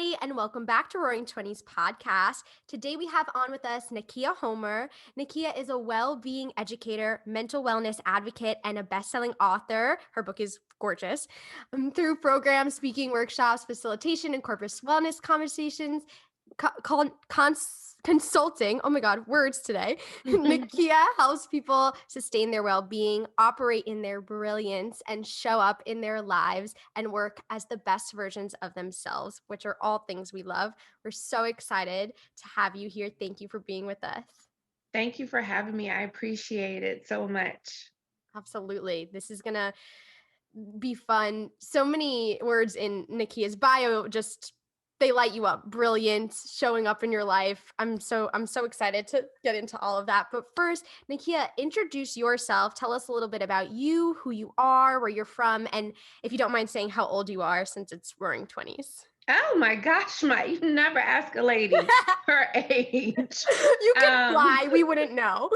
everybody, and welcome back to Roaring Twenties podcast. Today we have on with us Nakeia Homer. Nakeia is a well-being educator, mental wellness advocate, and a best-selling author. Her book is gorgeous. Through programs, speaking workshops, facilitation, and corporate wellness conversations, consulting. Oh my God, words today. Nakeia helps people sustain their well-being, operate in their brilliance, and show up in their lives and work as the best versions of themselves, which are all things we love. We're so excited to have you here. Thank you for being with us. Thank you for having me. I appreciate it so much. Absolutely. This is gonna be fun. So many words in Nakeia's bio, just they light you up. Brilliant, showing up in your life. I'm so excited to get into all of that. But first, Nakeia, introduce yourself. Tell us a little bit about you, who you are, where you're from, and if you don't mind saying how old you are, since it's Roaring 20s. Oh my gosh, you never ask a lady her age. You can Um, fly, we wouldn't know.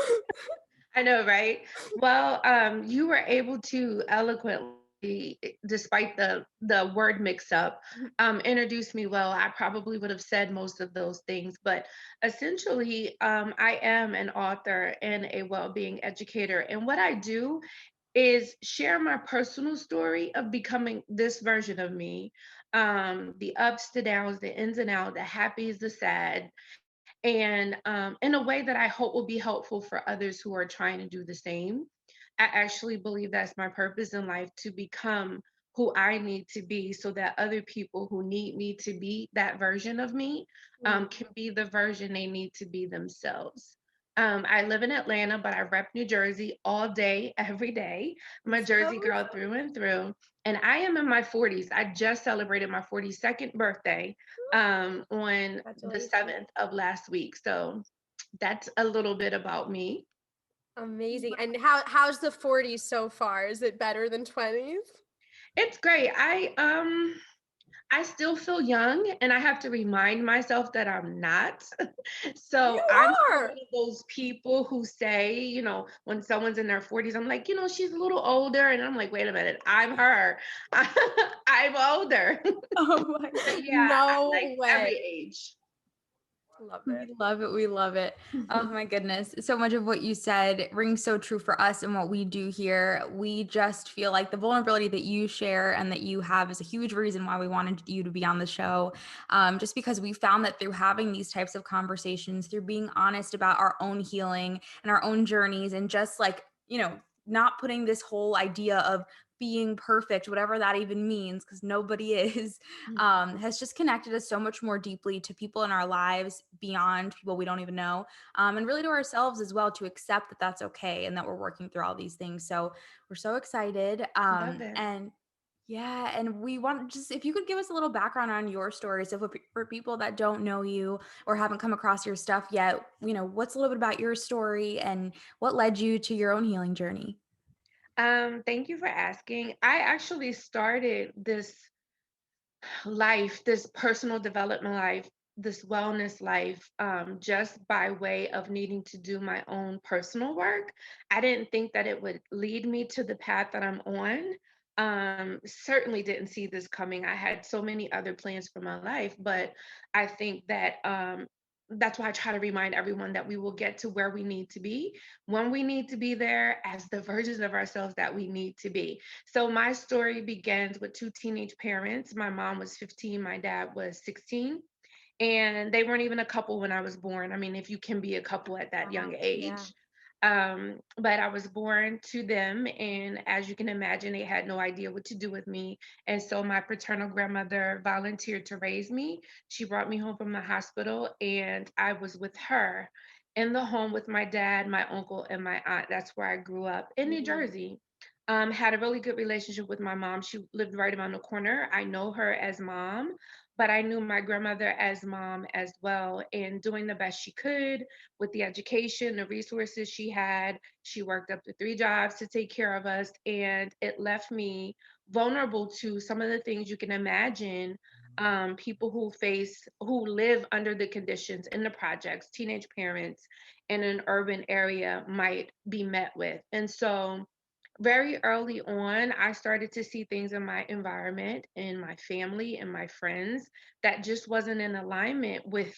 I know, right? Well, you were able to eloquently, despite the word mix up, introduce me well. I probably would have said most of those things, but essentially, I am an author and a well-being educator. And what I do is share my personal story of becoming this version of me, the ups, the downs, the ins and outs, the happies, the sad, and in a way that I hope will be helpful for others who are trying to do the same. I actually believe that's my purpose in life, to become who I need to be so that other people who need me to be that version of me can be the version they need to be themselves. I live in Atlanta, but I rep New Jersey all day, every day. I'm a Jersey So girl through and through. And I am in my 40s. I just celebrated my 42nd birthday on the congratulations. 7th of last week. So that's a little bit about me. Amazing. And how's the 40s so far? Is it better than 20s? It's great. I still feel young and I have to remind myself that I'm not. You So I'm not one are. of those people who say, when someone's in their 40s, I'm like, she's a little older. And I'm like, wait a minute, I'm her. I'm older. Oh my, But yeah, I like no way. every age. Love it. We love it. We love it. Oh my goodness. So much of what you said rings so true for us and what we do here. We just feel like the vulnerability that you share and that you have is a huge reason why we wanted you to be on the show. Just because we found that through having these types of conversations, through being honest about our own healing and our own journeys, and just like, not putting this whole idea of being perfect, whatever that even means, because nobody is, has just connected us so much more deeply to people in our lives beyond people we don't even know, and really to ourselves as well, to accept that that's okay and that we're working through all these things. So we're so excited. Love it. And yeah, and we want just if you could give us a little background on your story. So for people that don't know you or haven't come across your stuff yet, what's a little bit about your story and what led you to your own healing journey? Thank you for asking. I actually started this life, this personal development life, this wellness life, just by way of needing to do my own personal work. I didn't think that it would lead me to the path that I'm on. Certainly didn't see this coming. I had so many other plans for my life, but I think that that's why I try to remind everyone that we will get to where we need to be when we need to be there as the versions of ourselves that we need to be. So my story begins with two teenage parents. My mom was 15, my dad was 16, and they weren't even a couple when I was born. I mean, if you can be a couple at that Wow. young Yeah. age. But I was born to them, and as you can imagine, they had no idea what to do with me. And so my paternal grandmother volunteered to raise me. She brought me home from the hospital, and I was with her in the home with my dad, my uncle, and my aunt. That's where I grew up in New Mm. Jersey. Had a really good relationship with my mom. She lived right around the corner. I know her as mom, but I knew my grandmother as mom as well, and doing the best she could with the education, the resources she had. She worked up to three jobs to take care of us, and it left me vulnerable to some of the things you can imagine people who live under the conditions in the projects, teenage parents in an urban area might be met with. And so very early on, I started to see things in my environment, in my family, and my friends that just wasn't in alignment with,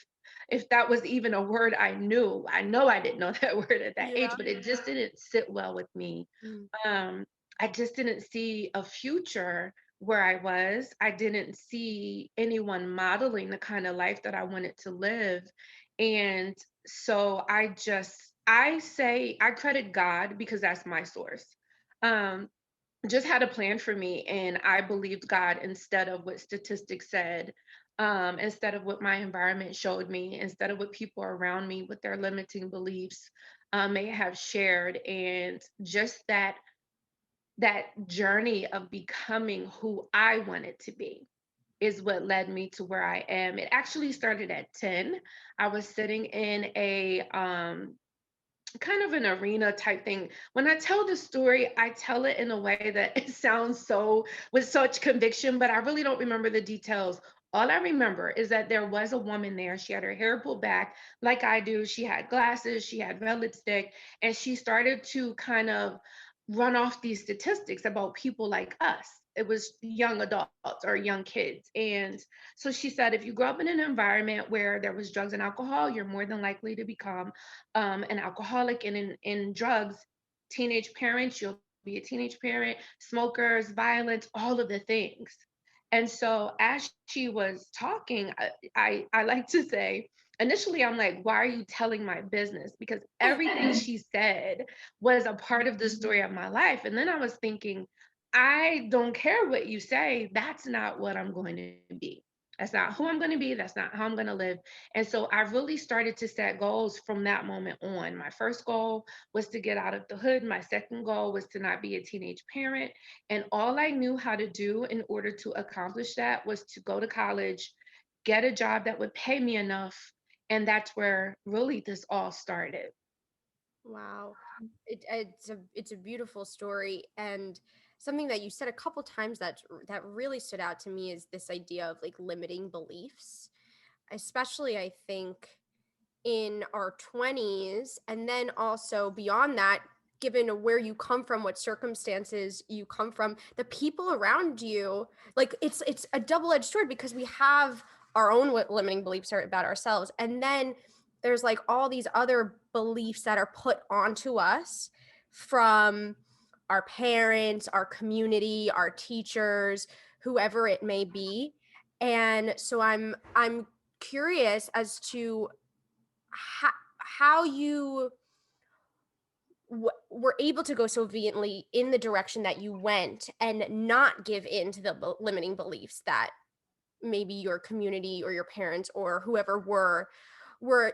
if that was even a word I knew. I know I didn't know that word at that age, Yeah. but it just didn't sit well with me. Mm. Um, I just didn't see a future where I was. I didn't see anyone modeling the kind of life that I wanted to live. And so I say, I credit God because that's my source. Um, just had a plan for me, and I believed God instead of what statistics said, instead of what my environment showed me, instead of what people around me with their limiting beliefs may have shared. And just that journey of becoming who I wanted to be is what led me to where I am. It actually started at 10. I was sitting in a kind of an arena type thing. When I tell the story, I tell it in a way that it sounds so with such conviction, but I really don't remember the details. All I remember is that there was a woman there. She had her hair pulled back like I do. She had glasses, she had red lipstick, and she started to kind of run off these statistics about people like us. It was young adults or young kids. And so she said, if you grow up in an environment where there was drugs and alcohol, you're more than likely to become an alcoholic. And in drugs, teenage parents, you'll be a teenage parent, smokers, violence, all of the things. And so as she was talking, I like to say, initially I'm like, why are you telling my business? Because everything she said was a part of the story of my life. And then I was thinking, I don't care what you say. That's not what I'm going to be. That's not who I'm going to be. That's not how I'm going to live. And so I really started to set goals from that moment on. My first goal was to get out of the hood. My second goal was to not be a teenage parent. And all I knew how to do in order to accomplish that was to go to college, get a job that would pay me enough. And that's where really this all started. Wow. It's a beautiful story, and something that you said a couple times that really stood out to me is this idea of like limiting beliefs, especially I think in our 20s, and then also beyond that, given where you come from, what circumstances you come from, the people around you, like it's a double-edged sword because we have our own limiting beliefs about ourselves, and then there's like all these other beliefs that are put onto us from our parents, our community, our teachers, whoever it may be. And so I'm curious as to how you were able to go so vehemently in the direction that you went and not give in to the limiting beliefs that maybe your community or your parents or whoever were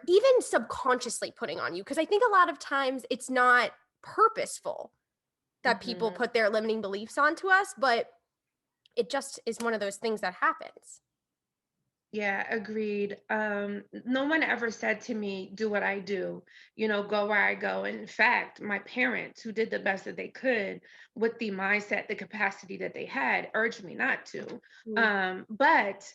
even subconsciously putting on you, because I think a lot of times it's not purposeful that people Mhm. put their limiting beliefs onto us, but it just is one of those things that happens. Yeah, agreed. No one ever said to me, do what I do, go where I go. In fact, my parents, who did the best that they could with the mindset, the capacity that they had, urged me not to. Mm. But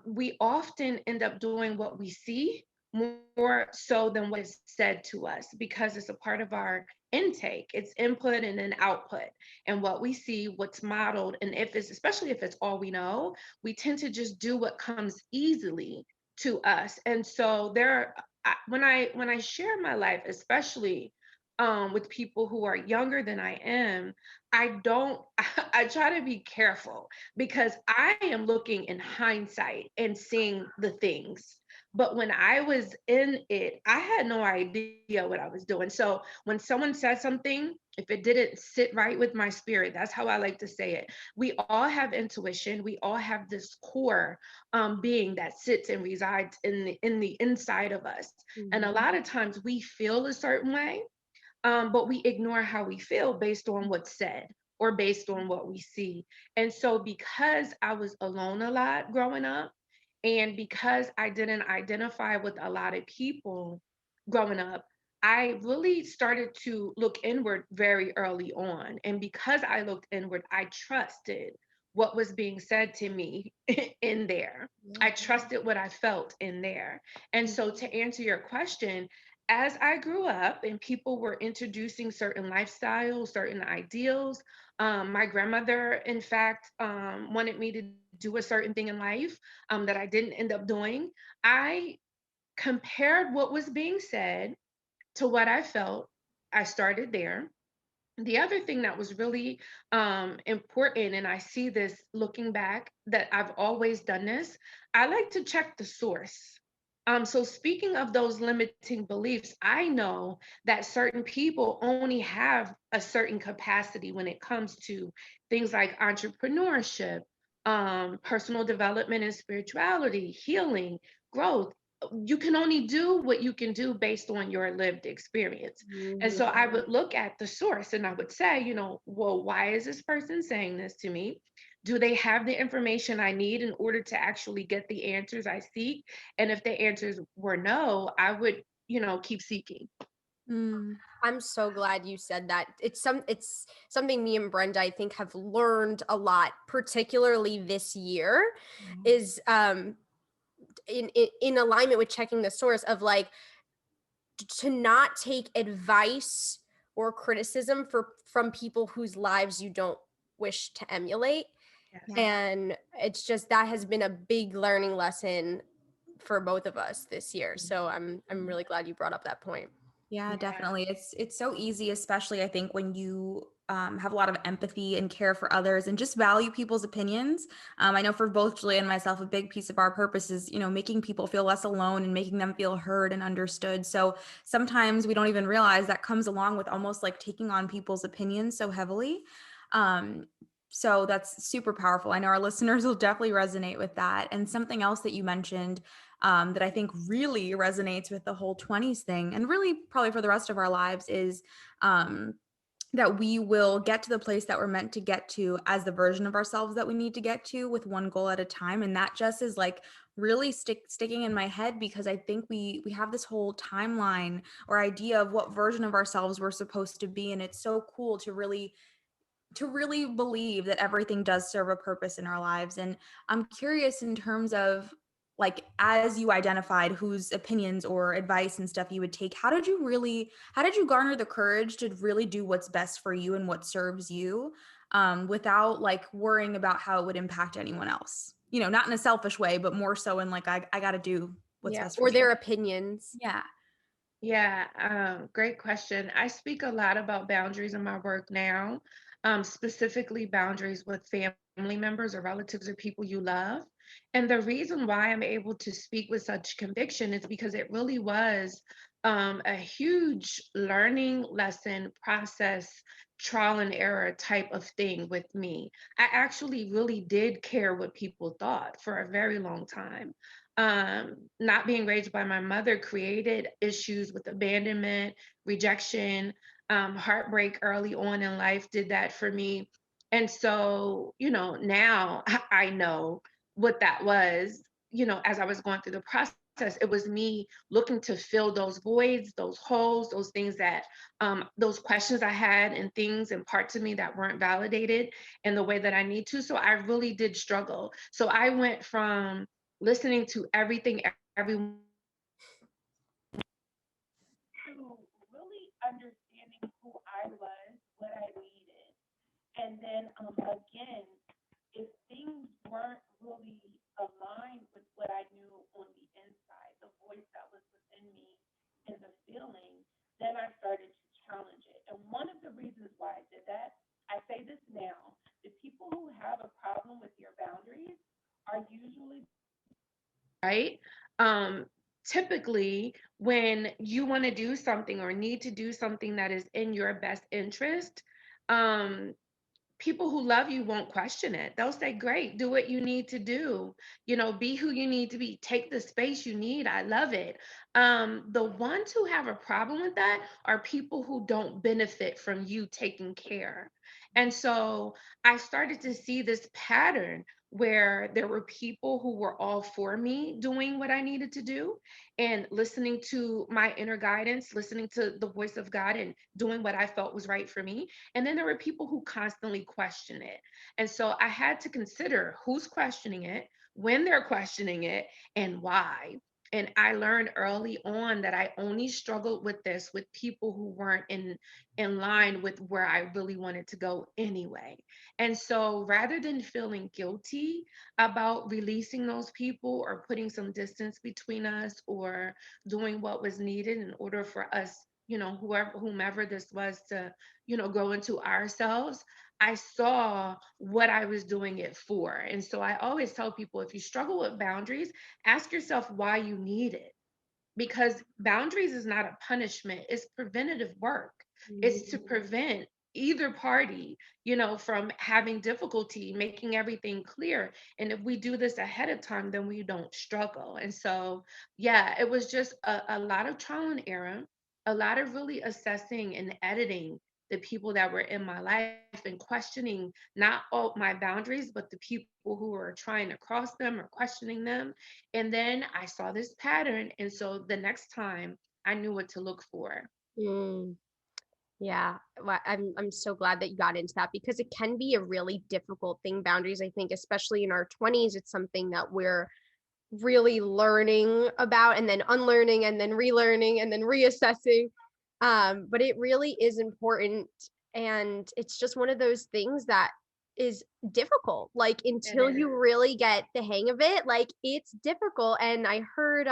we often end up doing what we see more so than what is said to us because it's a part of our intake. It's input and then output. And what we see, what's modeled, and if it's, especially if it's all we know, we tend to just do what comes easily to us. And so when I share my life, especially with people who are younger than I am, I don't I try to be careful because I am looking in hindsight and seeing the things. But when I was in it, I had no idea what I was doing. So when someone said something, if it didn't sit right with my spirit, that's how I like to say it. We all have intuition. We all have this core being that sits and resides in the inside of us. And a Mhm. lot of times we feel a certain way, but we ignore how we feel based on what's said or based on what we see. And so, because I was alone a lot growing up, and because I didn't identify with a lot of people growing up, I really started to look inward very early on. And because I looked inward, I trusted what was being said to me in there. Yeah. I trusted what I felt in there. And so, to answer your question, as I grew up and people were introducing certain lifestyles, certain ideals, my grandmother, in fact, wanted me to do a certain thing in life that I didn't end up doing. I compared what was being said to what I felt. I started there. The other thing that was really important, and I see this looking back, that I've always done this, I like to check the source. So speaking of those limiting beliefs, I know that certain people only have a certain capacity when it comes to things like entrepreneurship, personal development and spirituality, healing, growth. You can only do what you can do based on your lived experience. And so I would look at the source and I would say, well, why is this person saying this to me? Do they have the information I need in order to actually get the answers I seek? And if the answers were no, I would, keep seeking. Mm. I'm so glad you said that. It's something me and Brenda, I think, have learned a lot, particularly this year, is in alignment with checking the source of like to not take advice or criticism from people whose lives you don't wish to emulate. Yes. And it's just that has been a big learning lesson for both of us this year. So I'm really glad you brought up that point. Yeah, Yeah. definitely. It's so easy, especially I think when you have a lot of empathy and care for others and just value people's opinions. I know for both Julia and myself, a big piece of our purpose is, making people feel less alone and making them feel heard and understood. So sometimes we don't even realize that comes along with almost like taking on people's opinions so heavily. So that's super powerful. I know our listeners will definitely resonate with that. And something else that you mentioned that I think really resonates with the whole 20s thing, and really probably for the rest of our lives, is that we will get to the place that we're meant to get to as the version of ourselves that we need to get to, with one goal at a time. And that just is like really sticking in my head, because I think we have this whole timeline or idea of what version of ourselves we're supposed to be. And it's so cool to really believe that everything does serve a purpose in our lives. And I'm curious, in terms of like, as you identified whose opinions or advice and stuff you would take, how did you garner the courage to really do what's best for you and what serves you, without like worrying about how it would impact anyone else, not in a selfish way, but more so in like, I got to do what's best for Or me. their opinions. Yeah. Yeah, great question. I speak a lot about boundaries in my work now, specifically boundaries with family members or relatives or people you love. And the reason why I'm able to speak with such conviction is because it really was a huge learning lesson process, trial and error type of thing with me. I actually really did care what people thought for a very long time. Not being raised by my mother created issues with abandonment, rejection, heartbreak early on in life did that for me. And so, now I know what that was, as I was going through the process. It was me looking to fill those voids, those holes, those things that, those questions I had, and things and parts of me that weren't validated in the way that I need to. So I really did struggle. So I went from listening to everything, everyone, to really understanding who I was, what I needed. And then again, if things weren't really aligned with what I knew on the inside, the voice that was within me and the feeling, then I started to challenge it. And one of the reasons why I did that, I say this now, the people who have a problem with your boundaries are usually right? Um, Typically, when you want to do something or need to do something that is in your best interest, um, people who love you won't question it. They'll say, great, do what you need to do. Be who you need to be. Take the space you need. I love it. The ones who have a problem with that are people who don't benefit from you taking care. And so I started to see this pattern where there were people who were all for me doing what I needed to do and listening to my inner guidance, listening to the voice of God and doing what I felt was right for me. And then there were people who constantly question it. And so I had to consider who's questioning it, when they're questioning it, and why. And I learned early on that I only struggled with this with people who weren't in line with where I really wanted to go anyway. And so rather than feeling guilty about releasing those people or putting some distance between us or doing what was needed in order for us, whomever this was to, go into ourselves, I saw what I was doing it for. And so I always tell people, if you struggle with boundaries, ask yourself why you need it, because boundaries is not a punishment, it's preventative work. It's to prevent either party, from having difficulty making everything clear. And if we do this ahead of time, then we don't struggle. And so, yeah, it was just a lot of trial and error, a lot of really assessing and editing the people that were in my life and questioning not all my boundaries, but the people who were trying to cross them or questioning them. And then I saw this pattern. And so the next time I knew what to look for. Mm, yeah. Well, I'm so glad that you got into that because it can be a really difficult thing, boundaries. I think, especially in our 20s, it's something that we're really learning about and then unlearning and then relearning and then reassessing. But it really is important. And it's just one of those things that is difficult. Like It until is. you really get the hang of it, like it's difficult. And I heard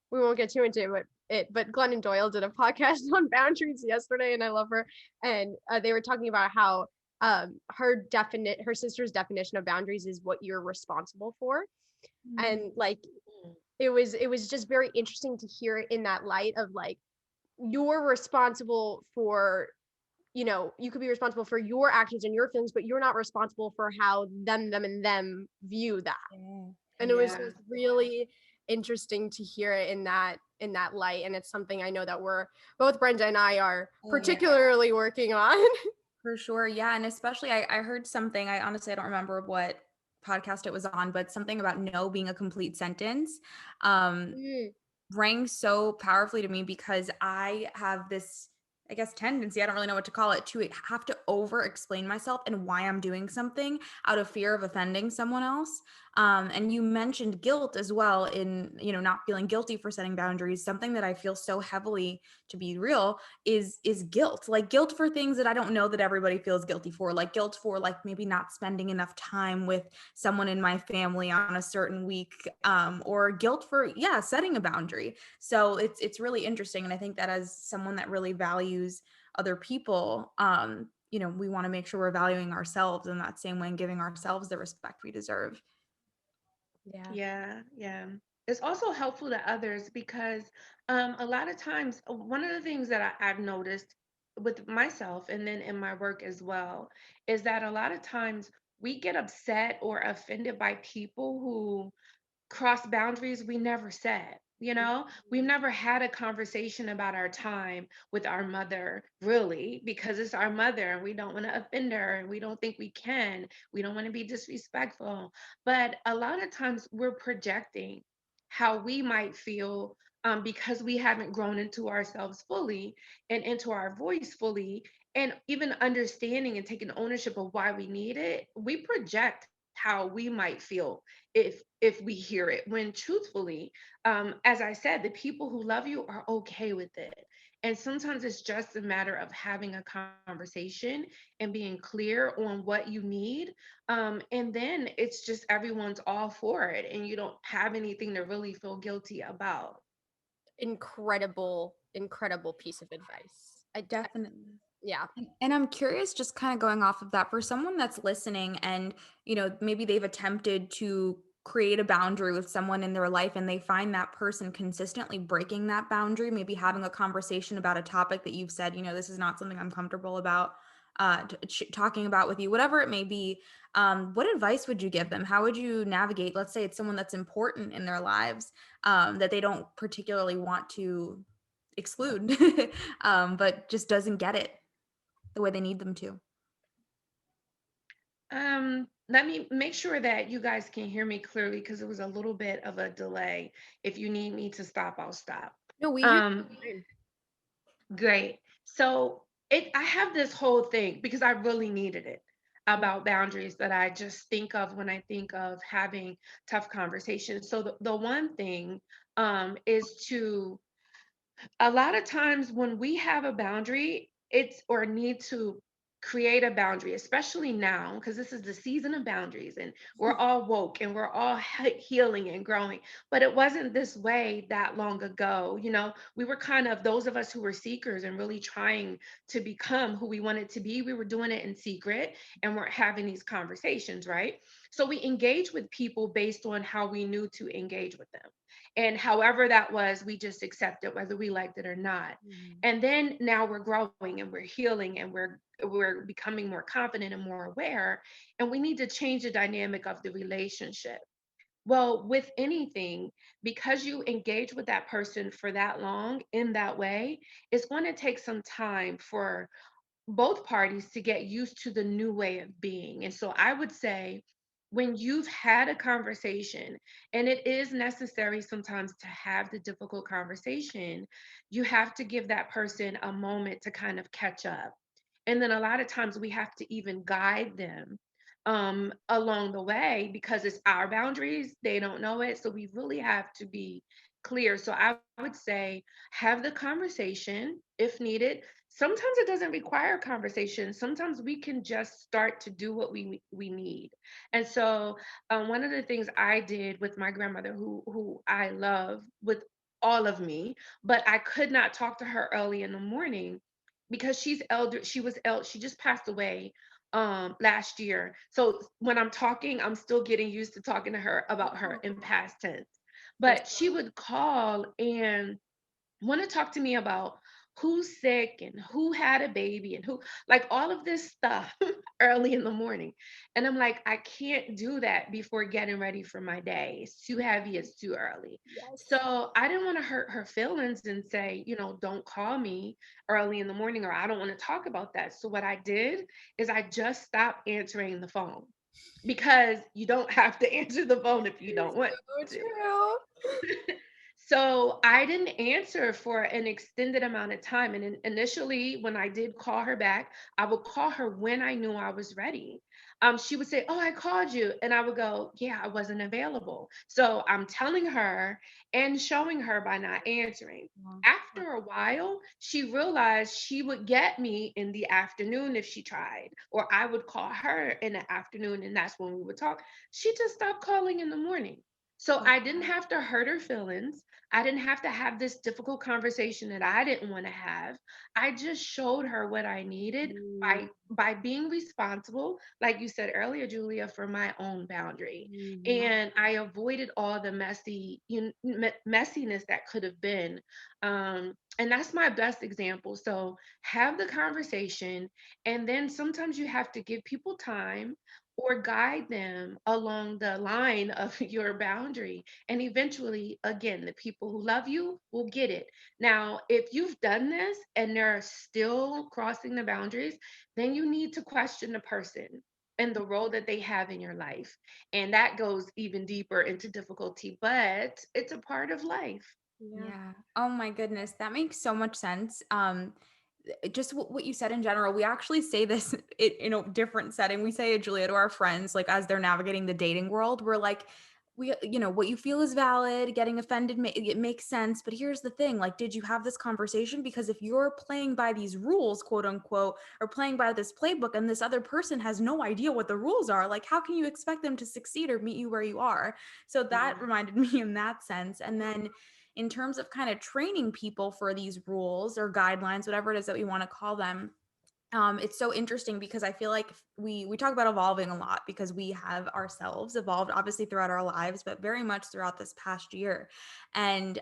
we won't get too into it, but Glennon Doyle did a podcast on boundaries yesterday, and I love her. And they were talking about how her sister's definition of boundaries is what you're responsible for, and like it was just very interesting to hear it in that light of like you're responsible for, you could be responsible for your actions and your feelings, but you're not responsible for how them and them view that. And it was Yeah. just really interesting to hear it in that light. And it's something I know that we're both Brenda and I are Oh, yeah. particularly working on. For sure. Yeah. And especially, I heard something, I honestly, I don't remember what podcast it was on, but something about no being a complete sentence Mm, rang so powerfully to me because I have this, I guess, tendency, I don't really know what to call it, to have to over explain myself and why I'm doing something out of fear of offending someone else. And you mentioned guilt as well in, not feeling guilty for setting boundaries. Something that I feel so heavily, to be real, is guilt. Like guilt for things that I don't know that everybody feels guilty for, like guilt for like maybe not spending enough time with someone in my family on a certain week, or guilt for, yeah, setting a boundary. So it's really interesting. And I think that as someone that really values other people, we want to make sure we're valuing ourselves in that same way and giving ourselves the respect we deserve. yeah. Yeah, yeah. It's also helpful to others because a lot of times, one of the things that I've noticed with myself and then in my work as well is that a lot of times we get upset or offended by people who cross boundaries we never said. We've never had a conversation about our time with our mother, really, because it's our mother and we don't want to offend her and we don't think we can. We don't want to be disrespectful. But a lot of times we're projecting how we might feel, because we haven't grown into ourselves fully and into our voice fully, and even understanding and taking ownership of why we need it. We project how we might feel if we hear it, when truthfully, as I said, the people who love you are okay with it. And sometimes it's just a matter of having a conversation and being clear on what you need, and then it's just everyone's all for it and you don't have anything to really feel guilty about. Incredible piece of advice. Definitely. Yeah. And I'm curious, just kind of going off of that, for someone that's listening and, maybe they've attempted to create a boundary with someone in their life and they find that person consistently breaking that boundary, maybe having a conversation about a topic that you've said, this is not something I'm comfortable about talking about with you, whatever it may be. What advice would you give them? How would you navigate? Let's say it's someone that's important in their lives, that they don't particularly want to exclude, but just doesn't get it the way they need them to. Let me make sure that you guys can hear me clearly because it was a little bit of a delay. If you need me to stop, I'll stop. No, we hear Um, you. Great. So I have this whole thing because I really needed it about boundaries that I just think of when I think of having tough conversations. So the one thing is to, a lot of times when we have a boundary, it's or need to create a boundary, especially now, because this is the season of boundaries and we're all woke and we're all healing and growing. But it wasn't this way that long ago. You know, we were kind of, those of us who were seekers and really trying to become who we wanted to be, we were doing it in secret and we're having these conversations, right? So we engage with people based on how we knew to engage with them. And however that was, we just accepted whether we liked it or not. And then now we're growing and we're healing and we're becoming more confident and more aware. And we need to change the dynamic of the relationship. Well, with anything, because you engage with that person for that long in that way, it's going to take some time for both parties to get used to the new way of being. And so I would say, when you've had a conversation, and it is necessary sometimes to have the difficult conversation, you have to give that person a moment to kind of catch up. And then a lot of times we have to even guide them along the way because it's our boundaries. They don't know it. So we really have to be clear. So I would say, have the conversation if needed. Sometimes it doesn't require conversation. Sometimes we can just start to do what we need. And so one of the things I did with my grandmother, who I love with all of me, but I could not talk to her early in the morning because she's elder. She just passed away last year. So when I'm talking, I'm still getting used to talking to her about her in past tense. For But she would call and want to talk to me about who's sick and who had a baby and who, like, all of this stuff early in the morning. And I'm like, I can't do that before getting ready for my day. It's too heavy, it's too early. yes. So I didn't want to hurt her feelings and say, you know, don't call me early in the morning, or I don't want to talk about that. So what I did is I just stopped answering the phone, because you don't have to answer the phone if you don't want So to. true. So I didn't answer for an extended amount of time. And initially, when I did call her back, I would call her when I knew I was ready. She would say, "Oh, I called you," and I would go, "Yeah, I wasn't available." So I'm telling her and showing her by not answering. Wow. After a while, she realized she would get me in the afternoon if she tried, or I would call her in the afternoon, and that's when we would talk. She just stopped calling in the morning. So I didn't have to hurt her feelings. I didn't have to have this difficult conversation that I didn't want to have. I just showed her what I needed Mm, by being responsible, like you said earlier, Julia, for my own boundary. mhm. And I avoided all the messiness that could have been. And that's my best example. So have the conversation, and then sometimes you have to give people time or guide them along the line of your boundary. And eventually, again, the people who love you will get it. Now, if you've done this and they're still crossing the boundaries, then you need to question the person and the role that they have in your life. And that goes even deeper into difficulty, but it's a part of life. Yeah. Yeah. Oh my goodness, that makes so much sense. Just what you said in general, we actually say this in a different setting. We say it, Julia, to our friends, like as they're navigating the dating world, we're like, what you feel is valid. Getting offended, it makes sense. But here's the thing, like, did you have this conversation? Because if you're playing by these rules, quote unquote, or playing by this playbook, and this other person has no idea what the rules are, like, how can you expect them to succeed or meet you where you are? So that reminded me in that sense. And then in terms of kind of training people for these rules or guidelines, whatever it is that we want to call them, it's so interesting because I feel like we talk about evolving a lot because we have ourselves evolved obviously throughout our lives, but very much throughout this past year. And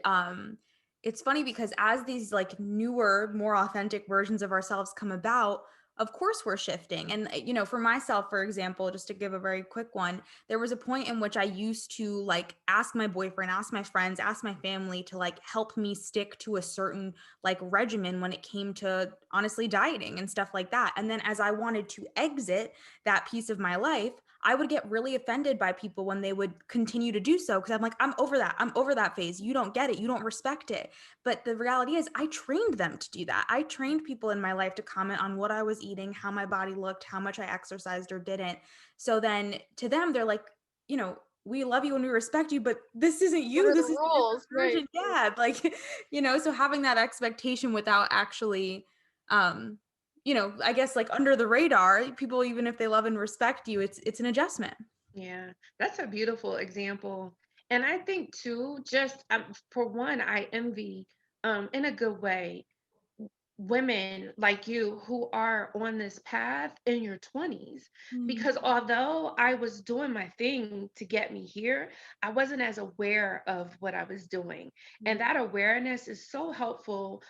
it's funny because as these like newer, more authentic versions of ourselves come about, of course we're shifting. And for myself, for example, just to give a very quick one, there was a point in which I used to like ask my boyfriend, ask my friends, ask my family to like help me stick to a certain like regimen when it came to honestly dieting and stuff like that. And then as I wanted to exit that piece of my life, I would get really offended by people when they would continue to do so because I'm like, I'm over that. I'm over that phase. You don't get it. You don't respect it. But the reality is, I trained them to do that. I trained people in my life to comment on what I was eating, how my body looked, how much I exercised or didn't. So then to them, they're like, you know, we love you and we respect you, but this isn't What you. are the This is a rules? different Right. version. Yeah. Like, so having that expectation without actually, um, I guess like under the radar, people, even if they love and respect you, it's an adjustment. Yeah, that's a beautiful example. And I think too, just for one, I envy, in a good way, women like you who are on this path in your 20s, Mm. because although I was doing my thing to get me here, I wasn't as aware of what I was doing, and that awareness is so helpful,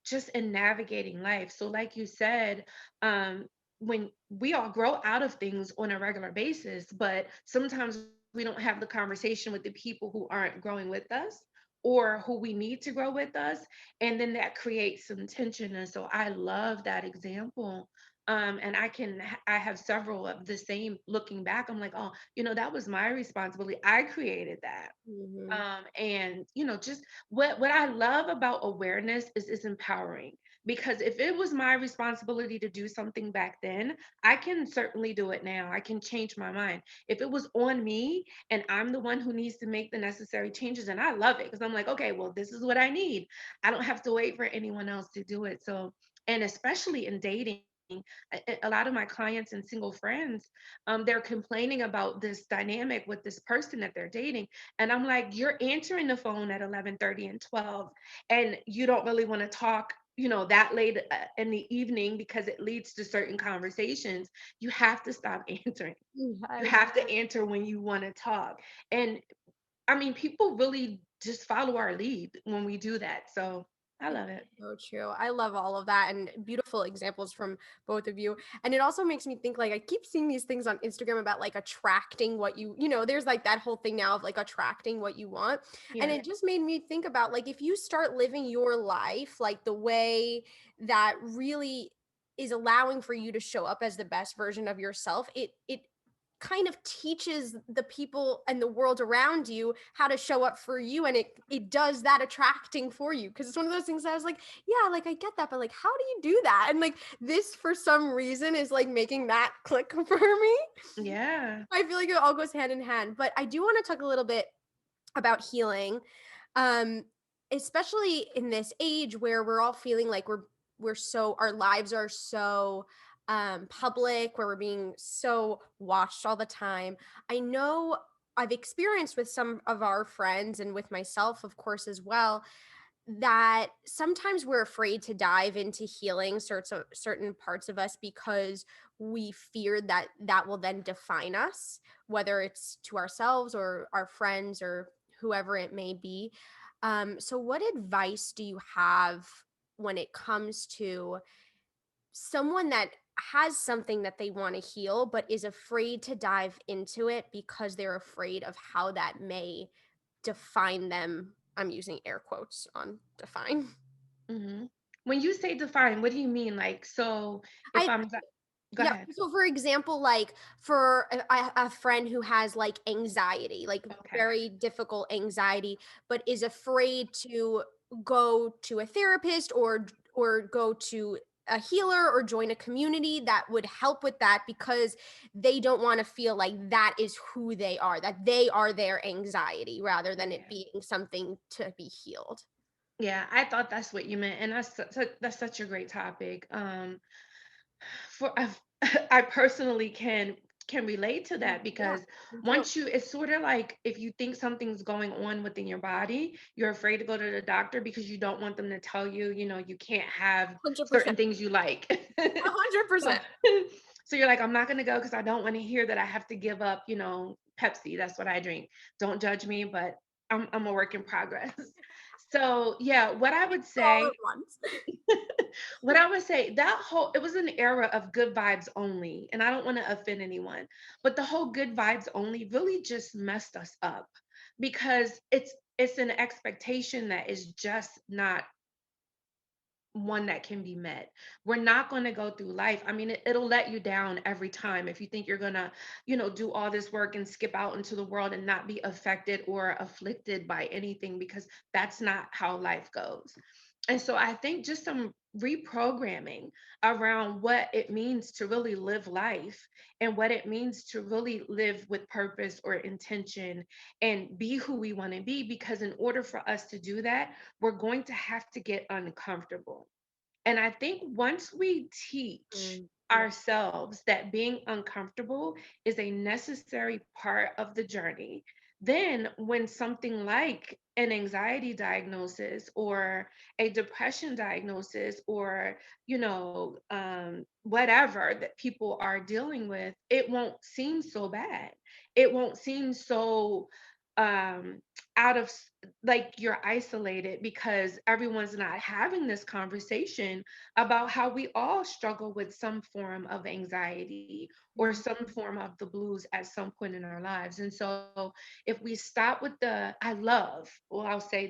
just in navigating life. So like you said, um when we all grow out of things on a regular basis, but sometimes we don't have the conversation with the people who aren't growing with us or who we need to grow with us, and then that creates some tension. And so I love that example. And I have several of the same. Looking back, I'm like, oh, that was my responsibility. I created that. Mm-hmm. And just what I love about awareness is it's empowering, because if it was my responsibility to do something back then, I can certainly do it now. I can change my mind. If it was on me and I'm the one who needs to make the necessary changes, and I love it because I'm like, okay, well, this is what I need. I don't have to wait for anyone else to do it. So, and especially in dating, a lot of my clients and single friends, they're complaining about this dynamic with this person that they're dating, and I'm like, you're answering the phone at 11:30 and 12, and you don't really want to talk, that late in the evening, because it leads to certain conversations. You have to stop answering. You Yes. have to answer when you want to talk. And I mean, people really just follow our lead when we do that. So I love it. So true. I love all of that and beautiful examples from both of you. And it also makes me think like I keep seeing these things on Instagram about like attracting what there's like that whole thing now of like attracting what you want. And Yeah. it just made me think about like if you start living your life like the way that really is allowing for you to show up as the best version of yourself, it kind of teaches the people and the world around you how to show up for you, and it does that attracting for you, because it's one of those things that I was like, yeah, like I get that, but like how do you do that? And like this for some reason is like making that click for me. Yeah. I feel like it all goes hand in hand. But I do want to talk a little bit about healing, um especially in this age where we're all feeling like we're so our lives are so public, where we're being so watched all the time. I know I've experienced with some of our friends and with myself of course as well, that sometimes we're afraid to dive into healing certain parts of us because we fear that that will then define us, whether it's to ourselves or our friends or whoever it may be. So what advice do you have when it comes to someone that has something that they want to heal but is afraid to dive into it because they're afraid of how that may define them? I'm using air quotes on define. Hmm. When you say define, what do you mean? Like, so if I I'm, go Yeah. ahead. So for example, like for a friend who has like anxiety, like Okay. very difficult anxiety, but is afraid to go to a therapist or go to a healer or join a community that would help with that because they don't want to feel like that is who they are, that they are their anxiety rather than it Yeah. being something to be healed. Yeah, I thought that's what you meant, and that's such a great topic. For I personally can relate to that, Yeah, because me too. once it's sort of like if you think something's going on within your body, you're afraid to go to the doctor because you don't want them to tell you, you can't have certain 100%. things you like. 100%. So you're like, I'm not gonna go because I don't want to hear that I have to give up, Pepsi. That's what I drink. Don't judge me, but I'm a work in progress. So yeah, what I would All say at once. what I would say, that whole it was an era of good vibes only, and I don't want to offend anyone, but the whole good vibes only really just messed us up, because it's an expectation that is just not one that can be met. We're not going to go through life. I mean, it'll let you down every time if you think you're going to, do all this work and skip out into the world and not be affected or afflicted by anything, because that's not how life goes. And so I think just some reprogramming around what it means to really live life and what it means to really live with purpose or intention and be who we want to be. Because in order for us to do that, we're going to have to get uncomfortable. And I think once we teach ourselves that being uncomfortable is a necessary part of the journey, then when something like an anxiety diagnosis or a depression diagnosis or, whatever that people are dealing with, it won't seem so bad. It won't seem so um out of like you're isolated because everyone's not having this conversation about how we all struggle with some form of anxiety or Mhm. some form of the blues at some point in our lives. And so if we stop with I love, well, I'll say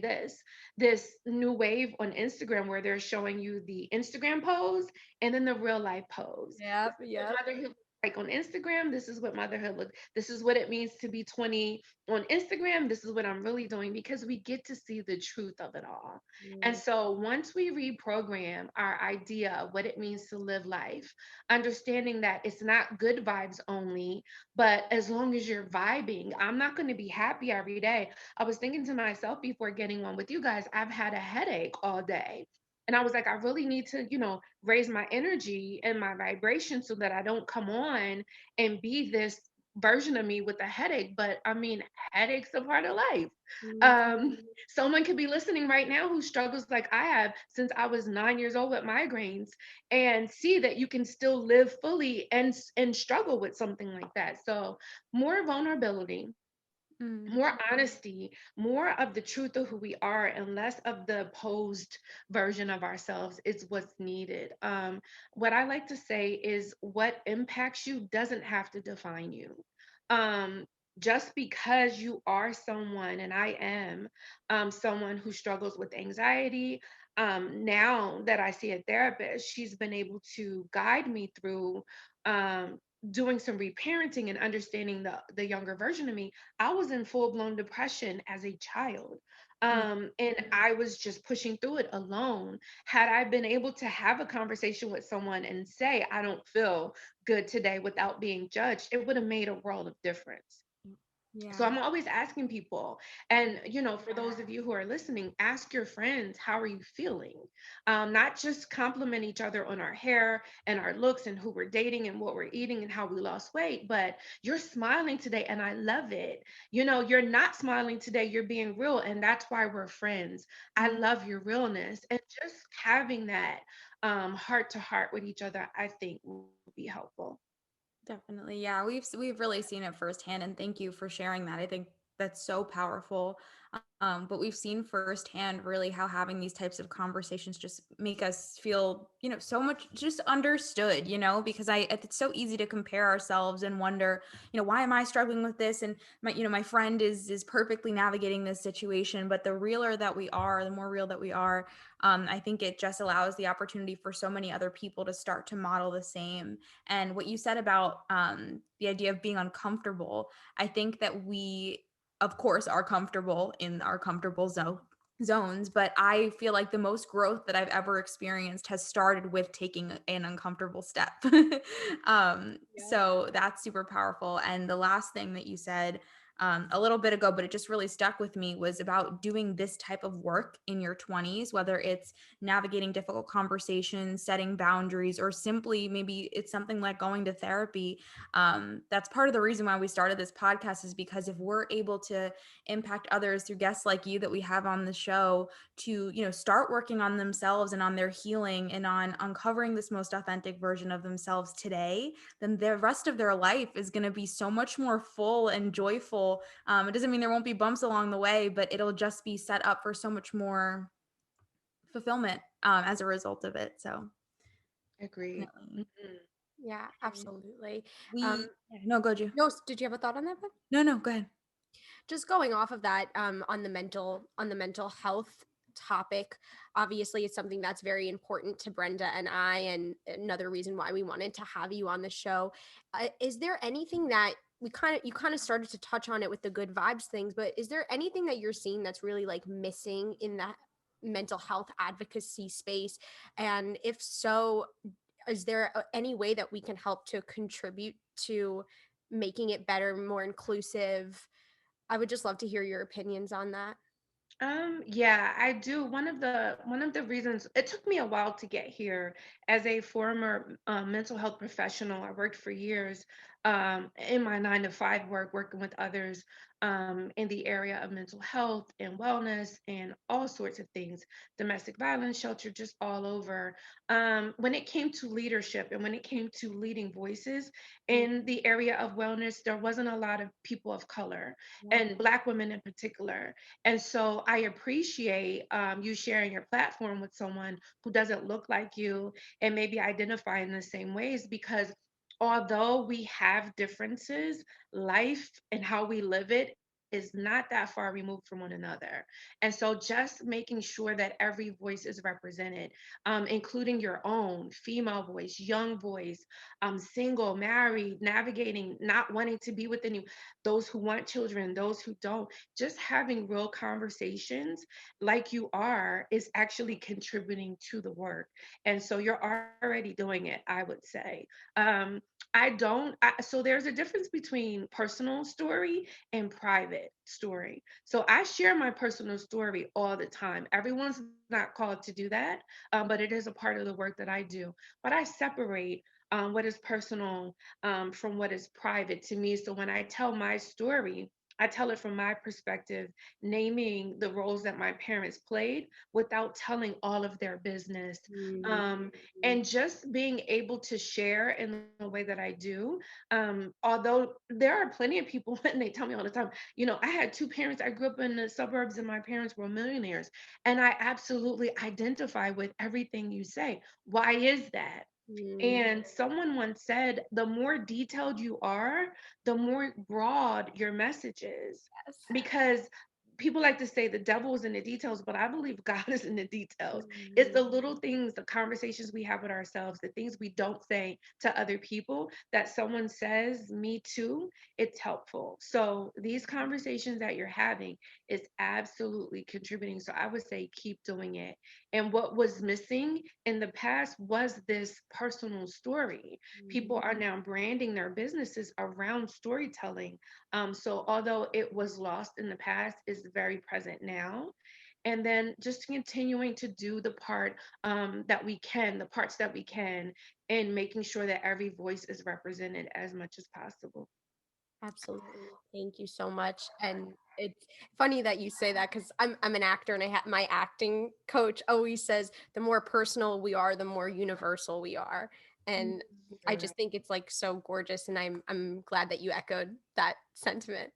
this new wave on Instagram where they're showing you the Instagram pose and then the real life pose. Yep, What yep. motherhood looks like on Instagram, this is what motherhood looks. This is what it means to be 20 on Instagram. This is what I'm really doing because we get to see the truth of it all. And Mm, so once we reprogram our idea of what it means to live life, understanding that it's not good vibes only, but as long as you're vibing, I'm not going to be happy every day. I was thinking to myself before getting on with you guys, I've had a headache all day. And I was like, I really need to, raise my energy and my vibration so that I don't come on and be this version of me with a headache. But I mean, headaches are part of life. mm, Someone could be listening right now who struggles like I have since I was 9 years old with migraines and see that you can still live fully and struggle with something like that. So more vulnerability, Mm. more honesty, more of the truth of who we are, and less of the posed version of ourselves is what's needed. What I like to say is what impacts you doesn't have to define you. Um, just because you are someone, and I am someone who struggles with anxiety, now that I see a therapist, she's been able to guide me through um, doing some reparenting and understanding the younger version of me. I was in full blown depression as a child. mm, And I was just pushing through it alone. Had I been able to have a conversation with someone and say, I don't feel good today without being judged, it would have made a world of difference. So Yeah. I'm always asking people, and for those of you who are listening, ask your friends, how are you feeling? Not just compliment each other on our hair and our looks and who we're dating and what we're eating and how we lost weight, but you're smiling today and I love it. You're not smiling today, you're being real, and that's why we're friends. I Mm. love your realness. And just having that heart to heart with each other, I think would be helpful. Definitely. Yeah, we've really seen it firsthand, and thank you for sharing that. I think that's so powerful. But we've seen firsthand really how having these types of conversations just make us feel, so much just understood, because it's so easy to compare ourselves and wonder, why am I struggling with this? And my friend is perfectly navigating this situation. But the realer that we are, the more real that we are, I think it just allows the opportunity for so many other people to start to model the same. And what you said about the idea of being uncomfortable, I think that we, of course, are comfortable in our comfortable zones, but I feel like the most growth that I've ever experienced has started with taking an uncomfortable step. yeah. So that's super powerful. And the last thing that you said a little bit ago, but it just really stuck with me, was about doing this type of work in your 20s, whether it's navigating difficult conversations, setting boundaries, or simply maybe it's something like going to therapy. That's part of the reason why we started this podcast, is because if we're able to impact others through guests like you that we have on the show to, start working on themselves and on their healing and on uncovering this most authentic version of themselves today, then the rest of their life is going to be so much more full and joyful. It doesn't mean there won't be bumps along the way, but it'll just be set up for so much more fulfillment as a result of it. So Agreed. definitely. Mhm. Yeah, absolutely. We yeah, no, go you. No, did you have a thought on that? No, go ahead. Just going off of that, on the mental health topic, obviously it's something that's very important to Brenda and I, and another reason why we wanted to have you on the show. Is there anything that you kind of started to touch on it with the good vibes things, but is there anything that you're seeing that's really like missing in that mental health advocacy space? And if so, is there any way that we can help to contribute to making it better, more inclusive? I would just love to hear your opinions on that. Yeah, I do. One of the reasons it took me a while to get here as a former mental health professional. I worked for years in my 9 to 5 work, working with others in the area of mental health and wellness and all sorts of things, domestic violence shelter, just all over. When it came to leadership and when it came to leading voices in the area of wellness, there wasn't a lot of people of color Yeah. and Black women in particular. And so I appreciate you sharing your platform with someone who doesn't look like you and maybe identify in the same ways, because although we have differences, life and how we live it is not that far removed from one another. And so just making sure that every voice is represented, including your own female voice, young voice, single, married, navigating, not wanting to be within you, those who want children, those who don't, just having real conversations like you are is actually contributing to the work. And so you're already doing it, I would say. I don't, so there's a difference between personal story and private story. So I share my personal story all the time. Everyone's not called to do that, but it is a part of the work that I do. But I separate what is personal from what is private to me. So when I tell my story, I tell it from my perspective, naming the roles that my parents played without telling all of their business. Mm. Um, and just being able to share in the way that I do. Although there are plenty of people, and they tell me all the time, I had 2 parents. I grew up in the suburbs and my parents were millionaires. And I absolutely identify with everything you say. Why is that? Mm. And someone once said, the more detailed you are, the more broad your message is. Yes. Because people like to say the devil is in the details, but I believe God is in the details. It's Mm. the little things, the conversations we have with ourselves, the things we don't say to other people that someone says, me too, it's helpful. So these conversations that you're having is absolutely contributing. So I would say keep doing it. And what was missing in the past was this personal story. Mm. People are now branding their businesses around storytelling. So although it was lost in the past, is very present now. And then just continuing to do the part that we can, the parts that we can, and making sure that every voice is represented as much as possible. Absolutely. Thank you so much. And it's funny that you say that because I'm an actor, and I have my acting coach always says the more personal we are, the more universal we are. And I Yeah. just think it's like so gorgeous, and I'm glad that you echoed that sentiment.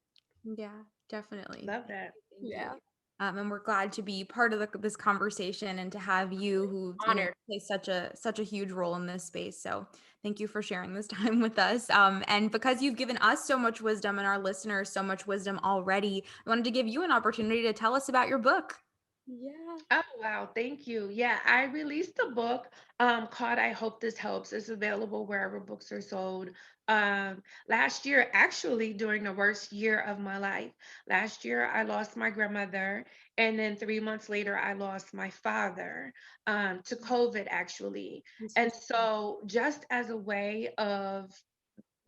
Yeah, definitely. Love that. Thank you. Yeah. And we're glad to be part of this conversation and to have you who, Honored. play such a huge role in this space. So thank you for sharing this time with us. And because you've given us so much wisdom and our listeners so much wisdom already, I wanted to give you an opportunity to tell us about your book. Yeah. Oh, wow. Thank you. Yeah, I released a book called I Hope This Helps. It's available wherever books are sold. Last year, actually, during the worst year of my life, last year, I lost my grandmother. And then 3 months later, I lost my father to COVID, actually. I'm so And so, just as a way of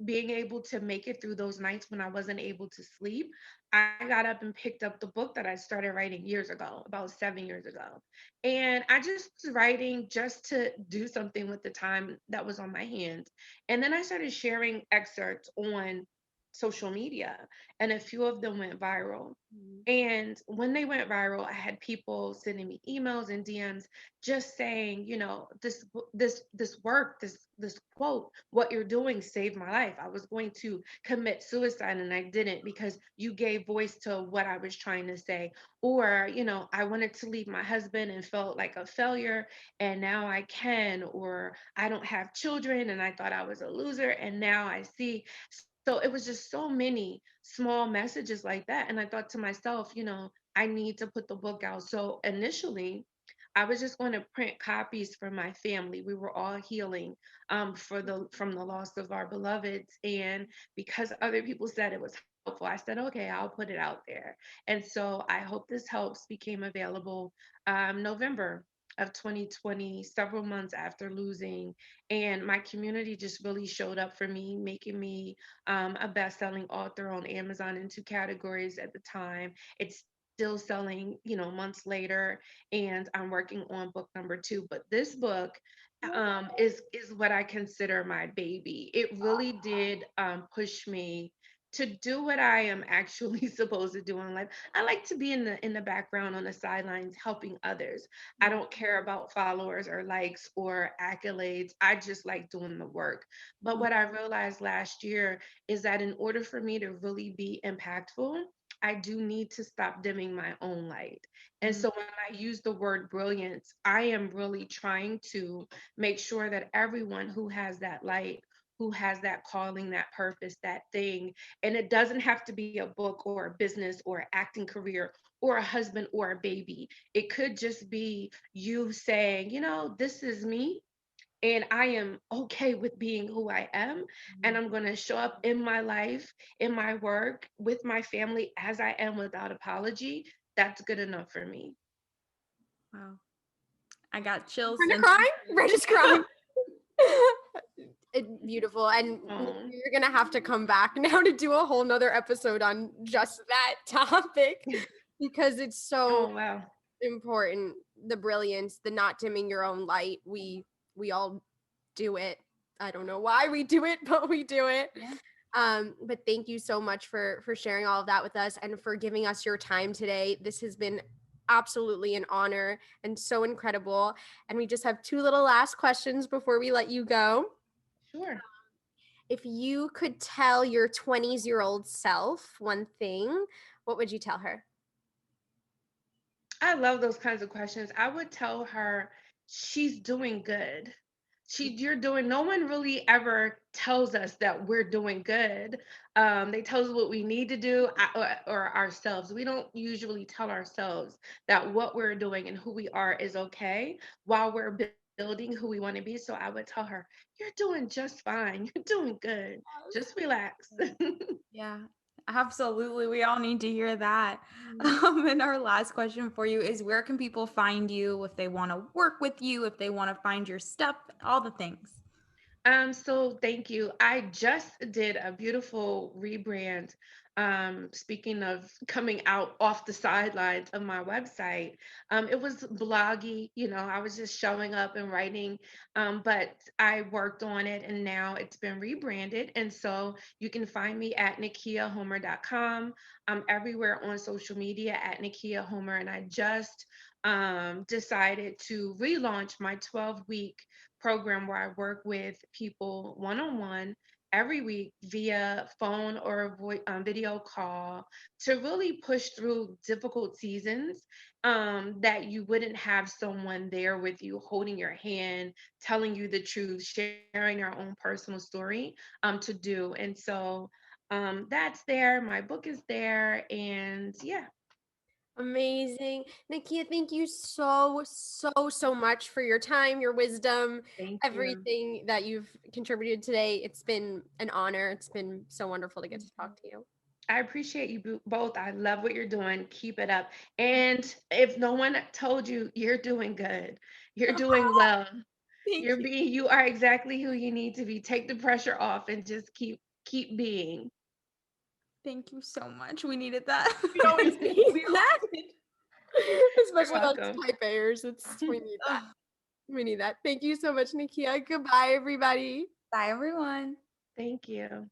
being able to make it through those nights when I wasn't able to sleep, I got up and picked up the book that I started writing years ago, about 7 years ago. And I just was writing just to do something with the time that was on my hands. And then I started sharing excerpts on social media, and a few of them went viral. sorry. And when they went viral, I had people sending me emails and DMs just saying, this work, this quote, what you're doing saved my life. I was going to commit suicide and I didn't because you gave voice to what I was trying to say. Or, I wanted to leave my husband and felt like a failure and now I can. Or I don't have children and I thought I was a loser and now I see. So it was just so many small messages like that. And I thought to myself, I need to put the book out. So initially, I was just going to print copies for my family. We were all healing from the loss of our beloveds. And because other people said it was helpful, I said, okay, I'll put it out there. And so I Hope This Helps became available November of 2020, several months after losing. And my community just really showed up for me, making me a best-selling author on Amazon in 2 categories at the time. It's still selling, months later, and I'm working on book number 2. But this book is what I consider my baby. It really did push me to do what I am actually supposed to do in life. I like to be in the background on the sidelines helping others. I don't care about followers or likes or accolades. I just like doing the work. But what I realized last year is that in order for me to really be impactful, I do need to stop dimming my own light. And so when I use the word brilliance, I am really trying to make sure that everyone who has that light, who has that calling, that purpose, that thing, and it doesn't have to be a book or a business or an acting career or a husband or a baby. It could just be you saying, this is me. And I am okay with being who I am. And I'm going to show up in my life, in my work, with my family as I am without apology. That's good enough for me. Wow. I got chills. Brenda crying? Brenda's crying. Beautiful. And Oh. you're gonna have to come back now to do a whole nother episode on just that topic because it's so Oh, wow. important. The brilliance, the not dimming your own light. We all do it. I don't know why we do it, but we do it. Yeah. But thank you so much for sharing all of that with us and for giving us your time today. This has been absolutely an honor and so incredible. And we just have 2 little last questions before we let you go. Sure. If you could tell your 20-year-old self one thing, what would you tell her? I love those kinds of questions. I would tell her she's doing good. You're doing, no one really ever tells us that we're doing good. They tell us what we need to do or ourselves. We don't usually tell ourselves that what we're doing and who we are is okay while we're building who we want to be. So I would tell her, you're doing just fine. You're doing good. Just relax. Yeah, absolutely. We all need to hear that. And our last question for you is where can people find you if they want to work with you, if they want to find your stuff, all the things? So thank you. I just did a beautiful rebrand. Speaking of coming out off the sidelines of my website, it was bloggy, I was just showing up and writing, but I worked on it and now it's been rebranded. And so you can find me at NakeiaHomer.com. I'm everywhere on social media at Nakeia Homer. And I just decided to relaunch my 12-week program where I work with people one-on-one every week via phone or video call to really push through difficult seasons that you wouldn't have someone there with you holding your hand, telling you the truth, sharing your own personal story to do. And so that's there. My book is there. And yeah. Amazing. Nakeia, thank you so much for your time, your wisdom, Thank you. everything that you've contributed today. It's been an honor. It's been so wonderful to get to talk to you. I appreciate you both. I love what you're doing. Keep it up. And if no one told you, you're doing good. You're doing well. Thank you. You are exactly who you need to be. Take the pressure off and just keep being. Thank you so much. We needed that. We always need We that. did. Especially us welcome. type A's. We need that. Oh, We need that. Thank you so much, Nakeia. Goodbye, everybody. bye, everyone. Thank you.